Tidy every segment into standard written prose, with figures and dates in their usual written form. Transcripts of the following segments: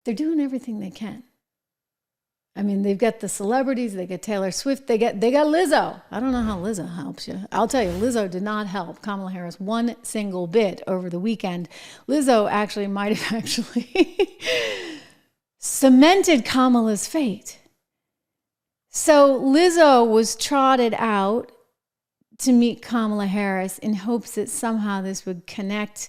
They're doing everything they can. I mean, they've got the celebrities, they get Taylor Swift, they got Lizzo. I don't know how Lizzo helps you. I'll tell you, Lizzo did not help Kamala Harris one single bit over the weekend. Lizzo actually might have actually cemented Kamala's fate. So Lizzo was trotted out to meet Kamala Harris in hopes that somehow this would connect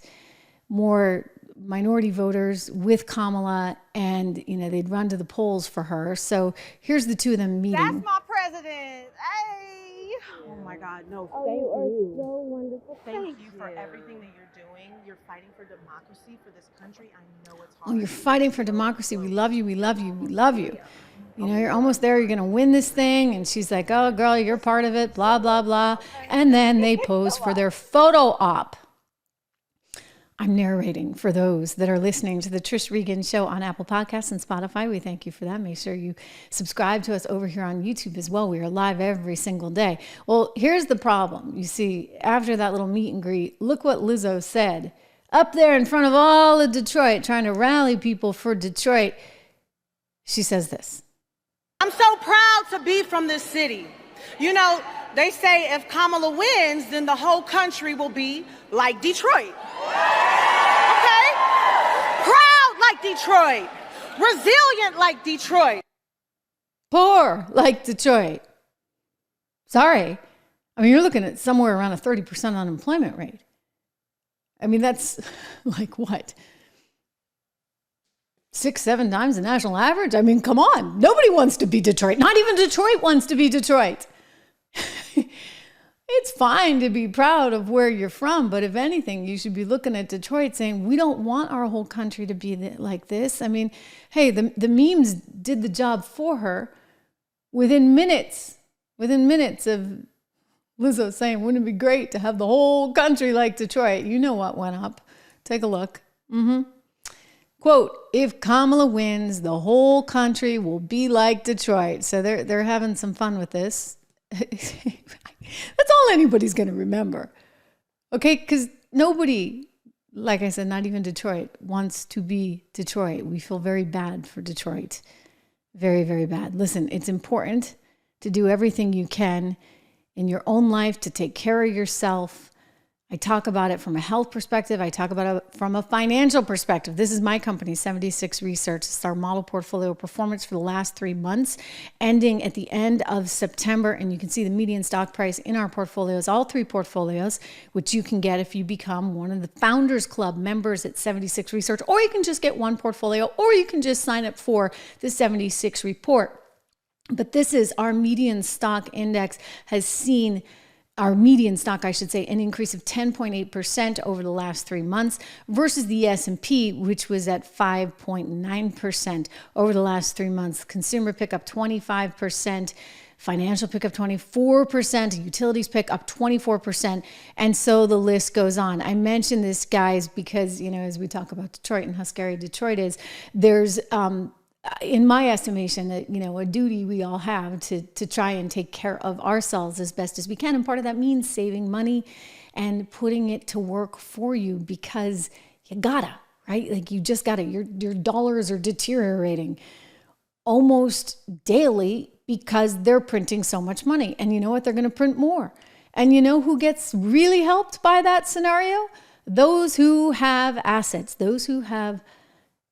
more minority voters with Kamala, and they'd run to the polls for her. So here's the two of them meeting. That's my president. Hey. Oh my God, no. Oh, you are so wonderful. Thank you for everything that you're doing. You're fighting for democracy for this country. I know it's Oh, hard. you're fighting for democracy. We love you. We love you. We love you. You're almost there. You're going to win this thing. And she's like, oh, girl, you're part of it, blah, blah, blah. And then they pose for their photo op. I'm narrating for those that are listening to the Trish Regan Show on Apple Podcasts and Spotify. We thank you for that. Make sure you subscribe to us over here on YouTube as well. We are live every single day. Well, here's the problem. You see, after that little meet and greet, look what Lizzo said. Up there in front of all of Detroit, trying to rally people for Detroit. She says this. I'm so proud to be from this city. They say if Kamala wins, then the whole country will be like Detroit. Okay? Proud like Detroit. Resilient like Detroit. Poor like Detroit. Sorry. I mean, you're looking at somewhere around a 30% unemployment rate. I mean, that's like what? 6-7 times the national average? I mean, come on. Nobody wants to be Detroit. Not even Detroit wants to be Detroit. It's fine to be proud of where you're from, but if anything, you should be looking at Detroit saying, we don't want our whole country to be like this. I mean, hey, the memes did the job for her within minutes of Lizzo saying, wouldn't it be great to have the whole country like Detroit? You know what went up. Take a look. Quote, if Kamala wins, the whole country will be like Detroit. So they're having some fun with this. That's all anybody's going to remember. Okay? Because nobody, like I said, not even Detroit, wants to be Detroit. We feel very bad for Detroit. Very, very bad. Listen, it's important to do everything you can in your own life to take care of yourself. I talk about it from a health perspective. I talk about it from a financial perspective. This is my company, 76 Research. It's our model portfolio performance for the last 3 months, ending at the end of September. And you can see the median stock price in our portfolios, all 3 portfolios, which you can get if you become one of the Founders Club members at 76 Research, or you can just get one portfolio, or you can just sign up for the 76 report. But this is our median stock index has seen our median stock, I should say, an increase of 10.8% over the last 3 months versus the S&P, which was at 5.9% over the last 3 months. Consumer pick up 25%, financial pick up 24%, utilities pick up 24%, and so the list goes on. I mention this, guys, because, as we talk about Detroit and how scary Detroit is, there's in my estimation, a duty we all have to try and take care of ourselves as best as we can. And part of that means saving money and putting it to work for you, because you gotta, right? Like, you just gotta. Your dollars are deteriorating almost daily because they're printing so much money. And you know what? They're going to print more. And you know who gets really helped by that scenario? Those who have assets, those who have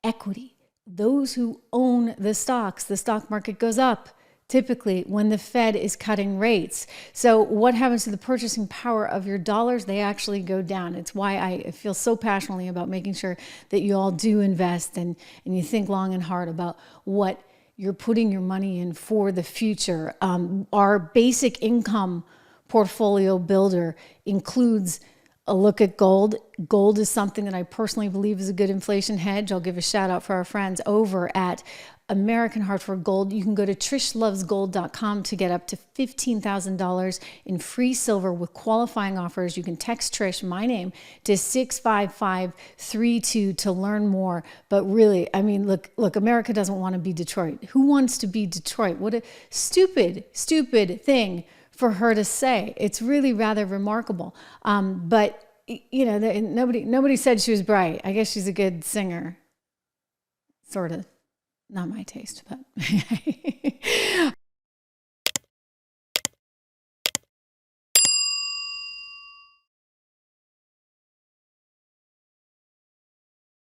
equity. Those who own the stocks. The stock market goes up typically when the Fed is cutting rates. So what happens to the purchasing power of your dollars? They actually go down. It's why I feel so passionately about making sure that you all do invest and you think long and hard about what you're putting your money in for the future. Our basic income portfolio builder includes a look at gold. Gold is something that I personally believe is a good inflation hedge. I'll give a shout out for our friends over at American Hartford Gold. You can go to trishlovesgold.com to get up to $15,000 in free silver with qualifying offers. You can text Trish, my name, to 65532 to learn more. But really, I mean, look, America doesn't want to be Detroit. Who wants to be Detroit? What a stupid thing for her to say. It's really rather remarkable. But nobody said she was bright. I guess she's a good singer. sort of not my taste, but